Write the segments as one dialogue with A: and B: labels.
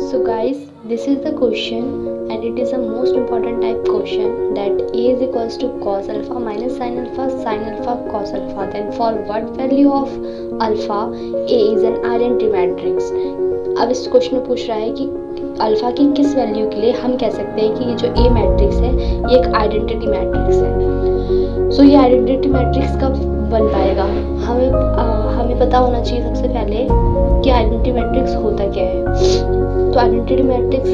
A: So guys, this is the question and it is a most important type question that A is equals to cos alpha minus sin alpha cos alpha. Then for what value of alpha A is an identity matrix. अब इस question में पूछ रहा है कि alpha की किस value के लिए हम कह सकते हैं कि ये जो ए मैट्रिक्स है ये एक आइडेंटिटी मैट्रिक्स है। सो ये आइडेंटिटी मैट्रिक्स कब बन पाएगा? हमें पता होना चाहिए सबसे पहले कि आइडेंटिटी मैट्रिक्स होता क्या है। तो identity matrix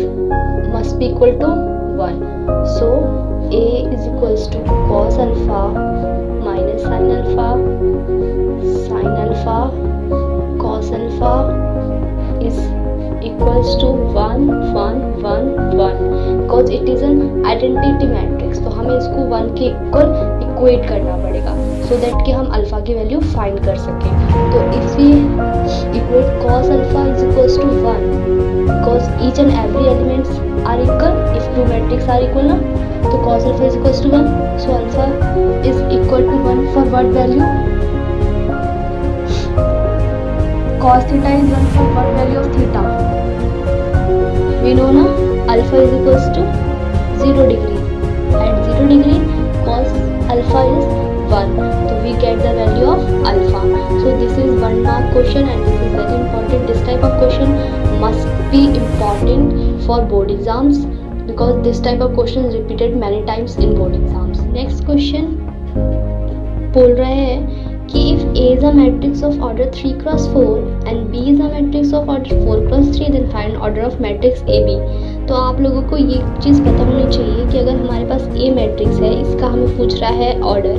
A: must be equal to 1। So A is equals to cos alpha minus sine alpha cos alpha is equals to 1 1 1 1 because it is an identity matrix। तो हमें इसको 1 के इक्वल इक्वेट करना पड़ेगा so that कि हम alpha की value find कर सकें। तो if we equate cos alpha is equals to 1 because each and every elements are equal। if two matrix are equal ना तो cos alpha is equals to 1, so alpha is equal to 1 for what value? Cos theta is 1 for what value of theta? We know na alpha is equals to 0 degree. At 0 degree cos alpha is 1. So we get the value of alpha. So this is 1 mark question and this is very important. This type of question must be important for board exams because this type of question is repeated many times in board exams. Next question बोल रहे हैं कि if A is a matrix of order 3 cross 4 and B is a matrix of order 4 cross 3 then find order of matrix AB। तो आप लोगों को ये चीज़ पता होनी चाहिए कि अगर हमारे पास A मैट्रिक्स है, इसका हमें पूछ रहा है ऑर्डर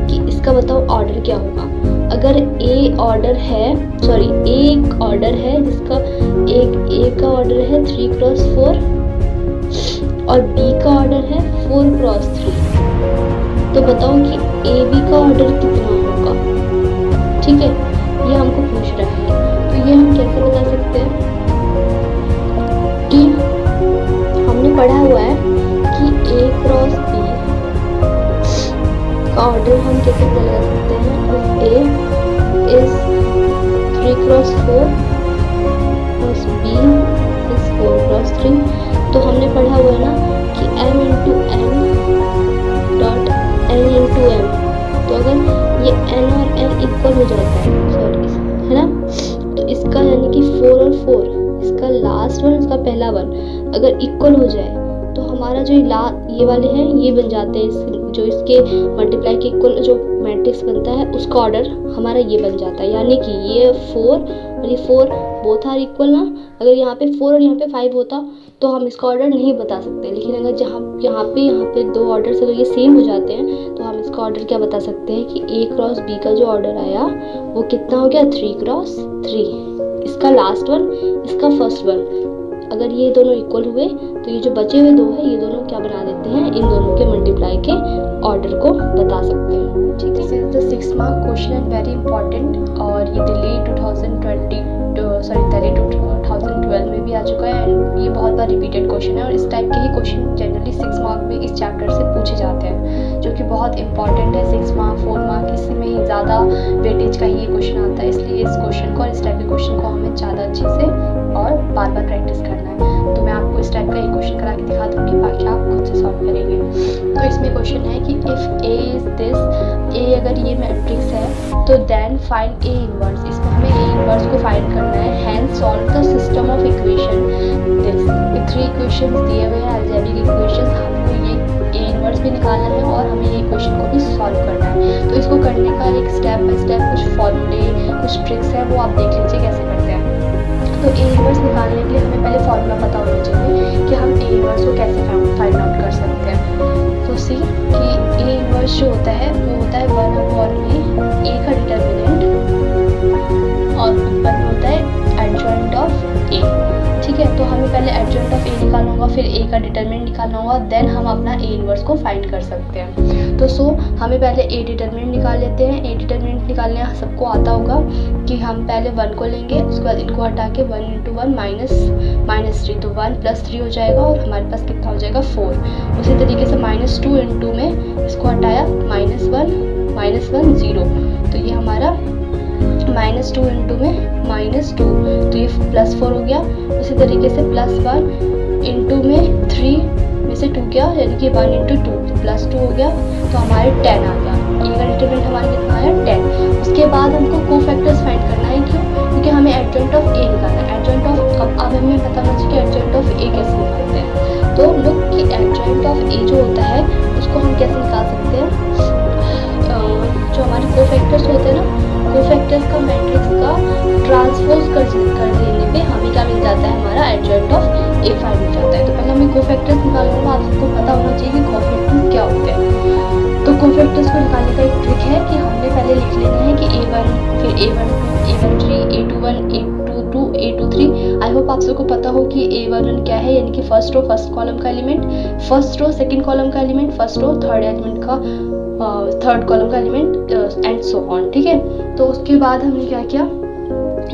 A: कि इसका बताओ ऑर्डर क्या होगा। अगर A ऑर्डर है A एक ऑर्डर है जिसका A का ऑर्डर है 3 cross 4 और B का ऑर्डर है 4 cross 3, तो बताओ कि AB का ऑर्डर कितना होगा। ठीक है, ये हमको पूछ रहा है। तो ये हम कैसे बता सकते हैं कि हमने पढ़ा हुआ है कि A क्रॉस B का ऑर्डर हम कैसे लगा सकते हैं। A is 3 cross 4 plus B is 4 cross 3। तो हमने पढ़ा हुआ है ना कि M into N dot N into M। तो अगर ये N और N इक्वल हो जाता है है ना, तो इसका यानी कि 4 और 4, इसका लास्ट वन इसका पहला वन अगर इक्वल हो जाए तो हमारा जो ये वाले हैं ये बन जाते हैं, जो इसके मल्टीप्लाई के इक्वल जो मैट्रिक्स बनता है उसका ऑर्डर हमारा ये बन जाता है। यानी कि ये 4 और ये 4 बोथ आर इक्वल ना। अगर यहाँ पे 4 और यहाँ पे 5 होता तो हम इसका ऑर्डर नहीं बता सकते, लेकिन अगर यहाँ पे 2 ऑर्डर्स अगर ये सेम हो जाते हैं तो हम इसका ऑर्डर क्या बता सकते हैं कि A क्रॉस B का जो ऑर्डर आया वो कितना हो गया 3 क्रॉस 3। इसका लास्ट वन इसका फर्स्ट वन, अगर ये दोनों इक्वल हुए तो ये जो बचे हुए 2 है ये दोनों क्या बना देते हैं, इन दोनों के मल्टीप्लाई के ऑर्डर को बता सकते हैं। ठीक है, this is the 6 mark question and very important और ये दिल्ली 2012 में भी आ चुका है एंड ये बहुत बार रिपीटेड क्वेश्चन है और इस टाइप के ही क्वेश्चन जनरली 6 मार्क में इस चैप्टर से पूछे जाते हैं जो कि बहुत इंपॉर्टेंट है। 6 मार्क 4 मार्क इसमें ही ज़्यादा वेटेज का ही ये क्वेश्चन आता है, इसलिए इस क्वेश्चन को और इस टाइप के क्वेश्चन को हमें ज़्यादा अच्छे से और बार बार प्रैक्टिस करना है। तो मैं आपको इस टाइप का एक क्वेश्चन करा के दिखा दूँगी, बाकी आप खुद से सॉल्व करेंगे। तो इसमें क्वेश्चन है कि if A is this, A अगर ये मैट्रिक्स है तो देन फाइंड A इनवर्स। इसमें हमें A इनवर्स को फाइंड करना है। Hence solve the system of equation this. ये 3 इक्वेशन दिए हुए हैं अलजेब्रिक इक्वेशन, हमको ये A इनवर्स भी निकालना है और हमें ये इक्वेशन को भी सॉल्व करना है। तो इसको करने का एक स्टेप बाय स्टेप कुछ फॉर्मूले कुछ ट्रिक्स है वो आप देख लीजिए कैसे करते हैं। तो A इनवर्स निकालने के लिए हमें पहले फॉर्मूला पता होना चाहिए कि हम A इनवर्स को कैसे फाइंड आउट कर सकते हैं। तो सी कि A इनवर्स जो होता है वो होता है 1/में A का डिटर्मिनेंट और ऊपर होता है एडजॉइंट ऑफ A। ठीक है, तो हमें पहले एडजॉइंट ऑफ A निकालना होगा, फिर A का डिटर्मिनेंट निकालना होगा, देन हम अपना A इनवर्स को फाइंड कर सकते हैं। तो हमें पहले A डिटर्मिनेंट निकाल लेते हैं। A डिटर्मिनेंट निकालने सबको आता होगा कि हम पहले 1 को लेंगे, उसके बाद इनको हटा के 1 × 1 -3, तो 1 + 3 हो जाएगा और हमारे पास कितना हो जाएगा 4। उसी तरीके से -2 × 2 में इसको हटाया -1 -1 0, तो ये हमारा -2 इंटू में -2 तो ये +4 हो गया। उसी तरीके से +1 इंटू में 3 में से 2 गया, यानी कि 1 इंटू 2 तो +2 हो गया, तो हमारे 10 आ गया। ए का डिटरमिनेंट हमारा कितना आया 10। उसके बाद हमको कोफैक्टर्स फाइंड करना है, क्यों? क्योंकि हमें एडजॉइंट ऑफ ए निकालना है। एडजॉइंट ऑफ अब हमें पता होना चाहिए कि एडजॉइंट ऑफ ए कैसे निकालते हैं। तो लोग कि एडजॉइंट ऑफ ए जो होता है उसको हम कैसे निकाल सकते हैं, जो हमारे कोफैक्टर्स होते हैं ना, कोफैक्टर्स का मैट्रिक्स का ट्रांसपोज कर लेने पे हमें क्या मिल जाता है, हमारा एडजॉइंट ऑफ ए फाइंड हो जाता है। तो पहले हमें कोफैक्टर्स निकालना होगा। आप सबको पता होना चाहिए कि कोफैक्टर्स क्या होते हैं। तो कोफैक्टर्स को निकालने का एक ट्रिक है कि हमने पहले लिख लेना है कि A1 फिर A12 A13 A21 A22 A23। I hope आप सबको पता हो कि A11 क्या है, यानी कि फर्स्ट रो फर्स्ट कॉलम का element, first row second column का element, first row third element का थर्ड कॉलम का एलिमेंट एंड सो ऑन। ठीक है, तो उसके बाद हमने क्या किया,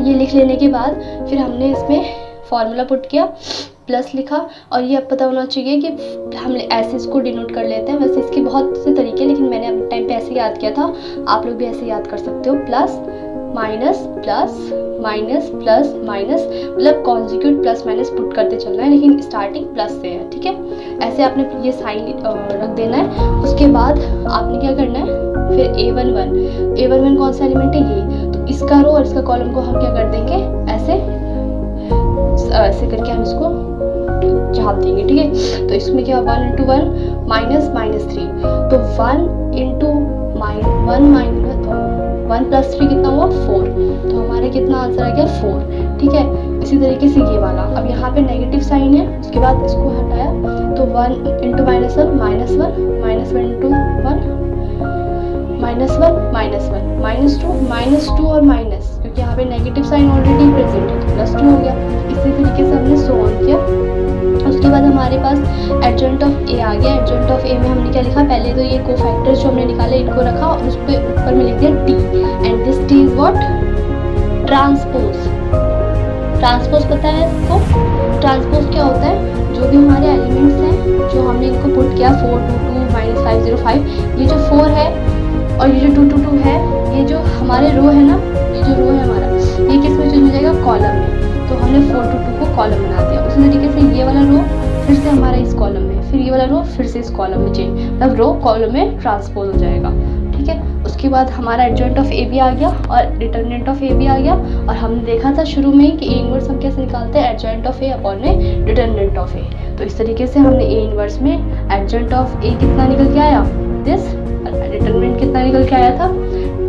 A: ये लिख लेने के बाद फिर हमने इसमें फॉर्मूला पुट किया, प्लस लिखा। और ये अब पता होना चाहिए कि हम ऐसे इसको डिनोट कर लेते हैं। वैसे इसके बहुत से तरीके, लेकिन मैंने अपने टाइम पे ऐसे याद किया था, आप लोग भी ऐसे याद कर सकते हो। Plus minus plus minus plus minus, मतलब कॉन्जिक्यूट प्लस माइनस पुट करते चलना है, लेकिन स्टार्टिंग प्लस से है। ठीक है, ऐसे आपने ये साइन रख देना है। उसके बाद आपने क्या करना है, फिर A11 कौन सा एलिमेंट है, ये। तो इसका रो और इसका कॉलम को हम क्या कर देंगे, ऐसे करके हम इसको चाप देंगे। ठीक है, तो इसमें क्या 1 इंटू 1 -3, तो 1 इंटू 1 प्लस 3 कितना हुआ 4, तो हमारे कितना आंसर आ गया 4। ठीक है, इसी तरीके से ये वाला, अब यहाँ पे नेगेटिव साइन है, उसके बाद इसको हटाया तो 1 इंटू -1 -1 -1 इंटू 1 -2 और माइनस, क्योंकि यहाँ पे नेगेटिव साइन ऑलरेडी प्रेजेंट है तो +2 हो गया। इसी तरीके से हमने सो ऑन किया। उसके बाद हमारे पास एडजॉइंट ऑफ ए आ गया। एडजॉइंट ऑफ ए में हमने क्या लिखा, पहले तो ये कोफैक्टर्स जो हमने निकाले इनको रखा और उस पर ऊपर में लिख दिया T, and this T is what, transpose. Transpose पता है इसको, ट्रांसपोज क्या होता है, जो भी हमारे एलिमेंट्स हैं जो हमने इनको पुट किया 4 2 2 -505, ये जो 4 है और ये जो 2 2 2 है, ये जो हमारे रो है ना, ये जो रो है हमारा, ये किस में चेंज हो जाएगा, कॉलम में। तो हमने 4 2 2 को कॉलम बना दिया। उसी तरीके से ये वाला रो फिर से हमारा इस कॉलम में, फिर ये वाला रो फिर से इस कॉलम में चेंज, मतलब रो कॉलम में ट्रांसपोज हो जाएगा। ठीक है, उसके बाद हमारा एडजॉइंट ऑफ ए भी आ गया और डिटरमिनेंट ऑफ ए भी आ गया। और हमने देखा था शुरू में कि ए इनवर्स हम कैसे निकालते हैं, एडजॉइंट ऑफ ए अपॉन में डिटरमिनेंट ऑफ ए। तो इस तरीके से हमने ए इनवर्स में एडजॉइंट ऑफ ए कितना निकल के आया, दिस, डिटरमिनेंट कितना निकल के आया था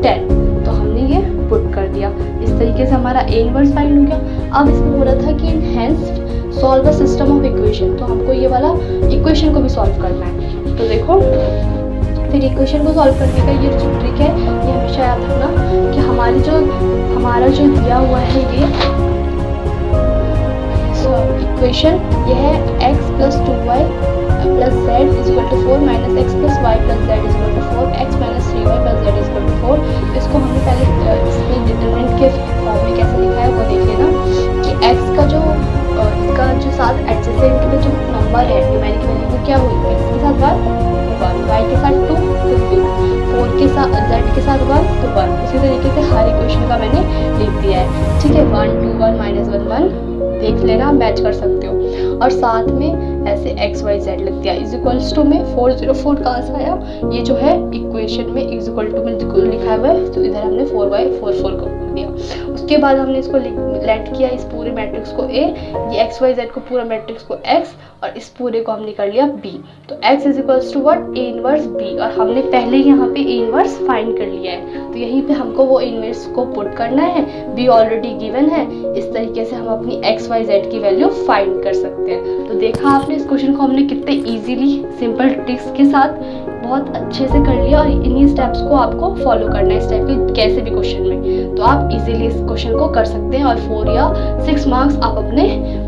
A: 10, तो हमने ये पुट कर दिया। इस तरीके से हमारा ए इनवर्स फाइंड हो गया। अब इसमें बोला था कि enhanced solve the system of equation, तो हमको ये वाला इक्वेशन को भी सॉल्व करना है। तो देखो, फिर इक्वेशन को सॉल्व करने का ये जो ट्रिक है, ये हमेशा याद रखना कि हमारा जो दिया हुआ है ये इक्वेशन, ये है x + 2y + z = 4 - x + y + z = 4, x - 3y + z = 4। इसको हमने पहले इसमें डिटरमिनेंट के फॉर्म में कैसे लिखा है वो देख लेना कि x का जो इसका जो साथ एडजेसेंट में जो नंबर है, न्यूमेरिक वैल्यू वो क्या हुई, x के साथ 1 तो 1, y के साथ 2 तो 2, 4 के साथ z के साथ 1 तो 1। इसी तरीके से हर इक्वेशन का मैंने लिख दिया है। ठीक है, 1 2 1 -1 1 देख लेना, मैच कर सकते हो। और साथ में ऐसे x y z लिख दिया। इज टू में 404 कहाँ से आया, ये जो है इक्वेशन में इज टू में लिखा हुआ है, तो इधर हमने 4/44 को दिया। उसके बाद हमने इसको लेट किया इस पूरे मैट्रिक्स को A, ये x y z को पूरा मैट्रिक्स को x, और इस पूरे को हमने कर लिया B। तो x is to what, A inverse B, और हमने पहले यहाँ पे A इनवर्स फाइंड कर लिया है। तो यहीं पे हमको वो इनवर्स को पुट करना है, B ऑलरेडी गिवन है। इस तरीके से हम अपनी x y z की वैल्यू फाइंड कर सकते हैं। तो देखा आपने, इस क्वेश्चन को हमने कितने इजीली सिंपल ट्रिक्स के साथ बहुत अच्छे से कर लिया, और इन्हीं स्टेप्स को आपको फॉलो करना है इस टाइप के कैसे भी क्वेश्चन में। तो आप इजीली इस क्वेश्चन को कर सकते हैं और 4 या 6 मार्क्स आप अपने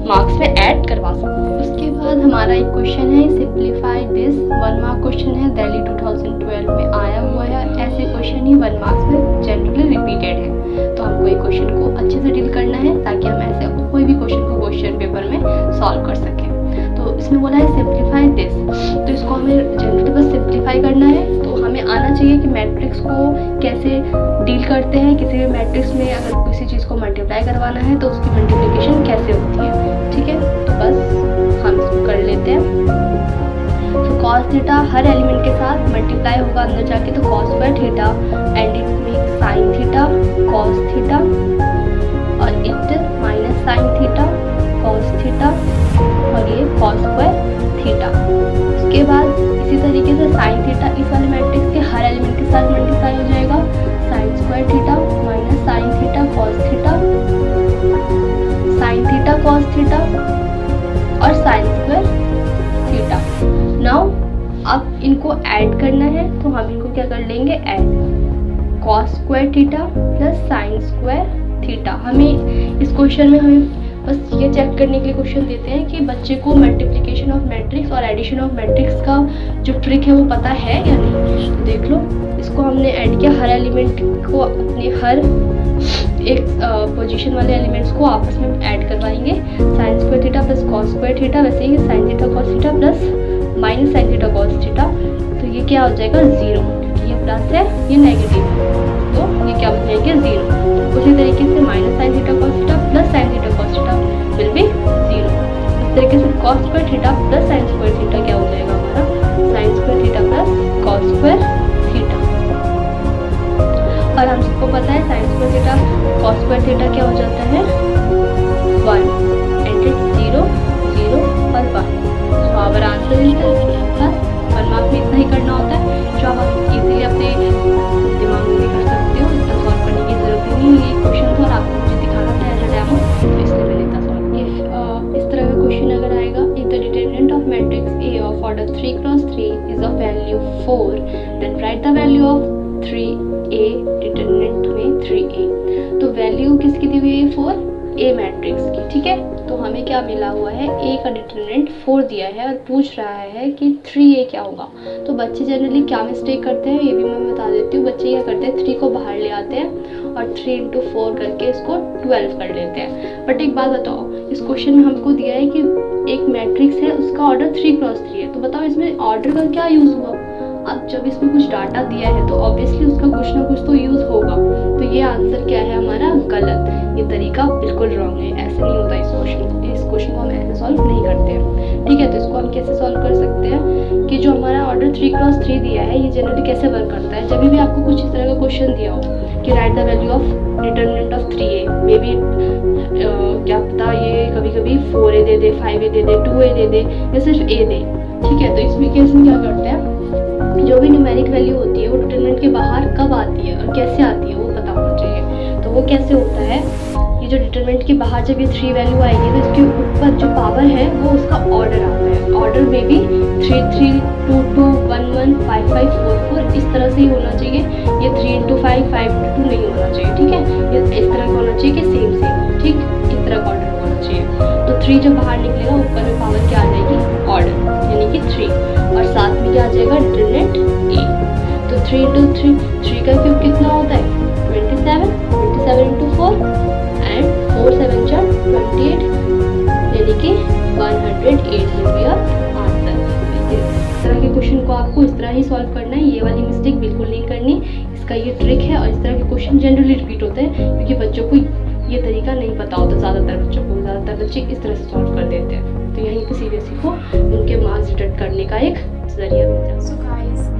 A: मार्क्स में ऐड करवा सकते हैं। उसके बाद हमारा एक क्वेश्चन है, सिंप्लीफाई दिस, 1 मार्क क्वेश्चन है, दिल्ली 2012 में आया हुआ है। ऐसे क्वेश्चन ही 1 मार्क्स में जनरली रिपीटेड है, तो हमको एक क्वेश्चन को अच्छे से डील करना है ताकि हम ऐसे कोई भी क्वेश्चन को क्वेश्चन पेपर में सॉल्व कर सकें। तो इसमें बोला है सिंप्लीफाई दिस, तो इसको हमें जनरली बस सिंप्लीफाई करना है। तो हमें हमें आना चाहिए कि मैट्रिक्स को कैसे डील करते हैं। किसी भी मैट्रिक्स में अगर किसी चीज़ को मल्टीप्लाई करवाना है तो उसकी मल्टीप्लिकेशन कैसे होती है, ठीक है। तो बस हम इसको कर लेते हैं। तो कॉस थीटा हर एलिमेंट के साथ मल्टीप्लाई होगा अंदर जाके, तो cos square theta and it makes sine theta cos theta और it minus sine theta cos theta और ये कॉस स्क्वायर थीटा। उसके बाद इसी तरीके से साइन थीटा इस वाले मैट्रिक्स के हर एलिमेंट के साथ मल्टीप्लाई हो जाएगा, sign square theta minus sine theta cos theta sine theta cos theta और साइन स्क्वायर थीटा। नाउ अब इनको ऐड करना है, तो हम इनको क्या कर लेंगे, add cos square theta plus sign square theta. हमें इस क्वेश्चन में हमें बस ये चेक करने के लिए क्वेश्चन देते हैं कि बच्चे को मल्टीप्लिकेशन ऑफ मैट्रिक्स और एडिशन ऑफ मैट्रिक्स का जो ट्रिक है वो पता है या नहीं। तो देख लो, इसको हमने ऐड किया, हर एलिमेंट को अपने हर एक पोजीशन वाले एलिमेंट्स को आपस में ऐड करवाएंगे। Sine square theta plus cos square theta, वैसे ही sine theta cos theta plus minus sine theta cos theta, तो ये क्या हो जाएगा 0, ये प्लस है ये नेगेटिव है, तो ये क्या हो जाएगा 0। उसी तरीके से minus sine theta cos theta plus sign theta cos theta will be 0। इस तरीके से cos square theta plus sign square theta क्या हो जाएगा हमारा, sign square theta plus cos square theta. और हम सबको पता है sign square theta cos square theta क्या हो जाता है 1 एंड इट्स 0 0 और 1। तो आवर आंसर इज बस 1 मार्क में इतना ही करना होता है, जो आप इजीली अपने दिमाग में भी कर सकते हो। इतना सॉल्व करने की जरूरत नहीं है, ये क्वेश्चन था और आपको मुझे दिखाना था एज अ डेमो, तो इसलिए मैंने इतना सॉल्व किया। इस तरह का क्वेश्चन अगर आएगा, if the determinant of matrix A of order 3×3 is of value 4, then write the value of 3A, determinant में 3A। तो वैल्यू किसकी दी हुई है 4, A मैट्रिक्स की, ठीक है। तो हमें क्या मिला हुआ है, A का डिटरमिनेंट 4 दिया है और पूछ रहा है कि 3A क्या होगा। तो बच्चे जनरली क्या मिस्टेक करते हैं ये भी मैं बता देती हूँ। बच्चे क्या करते हैं, 3 को बाहर ले आते हैं और 3 × 4 करके इसको 12 कर लेते हैं। बट एक बात बताओ, इस क्वेश्चन में हमको दिया है कि एक मैट्रिक्स है उसका ऑर्डर 3×3 है, तो बताओ इसमें ऑर्डर का क्या यूज़ हुआ। अब जब इसमें कुछ डाटा दिया है तो ऑब्वियसली उसका कुछ ना कुछ तो यूज़ होगा। तो ये आंसर क्या है हमारा, गलत। ये तरीका बिल्कुल रॉन्ग है, ऐसे नहीं होता इस क्वेश्चन को हम ऐसे सॉल्व नहीं करते हैं, ठीक है। तो इसको हम कैसे सॉल्व कर सकते हैं कि जो हमारा ऑर्डर 3×3 दिया है ये जनरली कैसे वर्क करता है। जब भी आपको कुछ इस तरह का क्वेश्चन दिया हो कि right the value of determinant of 3A, may be क्या पता ये कभी कभी 4A दे दे, 5A दे दे, 2A दे दे या सिर्फ A दे, ठीक है। तो इसमें केस में क्या करते हैं, जो भी न्यूमेरिक वैल्यू होती है वो डिटरमिनेंट के बाहर कब आती है और कैसे आती है वो पता होना चाहिए। तो वो कैसे होता है, ये जो डिटरमिनेंट के बाहर जब ये 3 वैल्यू आएगी तो इसके ऊपर जो पावर है वो उसका ऑर्डर आता है। ऑर्डर में भी 3 3 2 2 1 1 5 5 4 4 इस तरह से ही होना चाहिए। ये 3 × 5 5 × 2 नहीं होना चाहिए, ठीक है। ये इस तरह का होना चाहिए कि सेम सेम, ठीक, इस तरह का ऑर्डर होना चाहिए। तो 3 जब बाहर निकलेगा ऊपर में पावर क्या आ जाएगी, ऑर्डर, यानी कि 3, और साथ में क्या आ जाएगा डिटरमिनेंट A। तो 3 × 3 का क्यूब कितना होता है 27 × 4 एंड 4 7 जा 28, यानी कि 108 विल बी योर आंसर। इस तरह के क्वेश्चन को आपको इस तरह ही सॉल्व करना है, ये वाली मिस्टेक बिल्कुल नहीं करनी। इसका ये ट्रिक है और इस तरह के क्वेश्चन जनरली रिपीट होते हैं क्योंकि बच्चों को ये तरीका नहीं पता होता। ज़्यादातर बच्चे इस तरह से सॉल्व कर देते हैं। तो यहीं पे सीबीएसई को उनके मार्क्स डिडक्ट करने का एक जरिया मिल जाता है।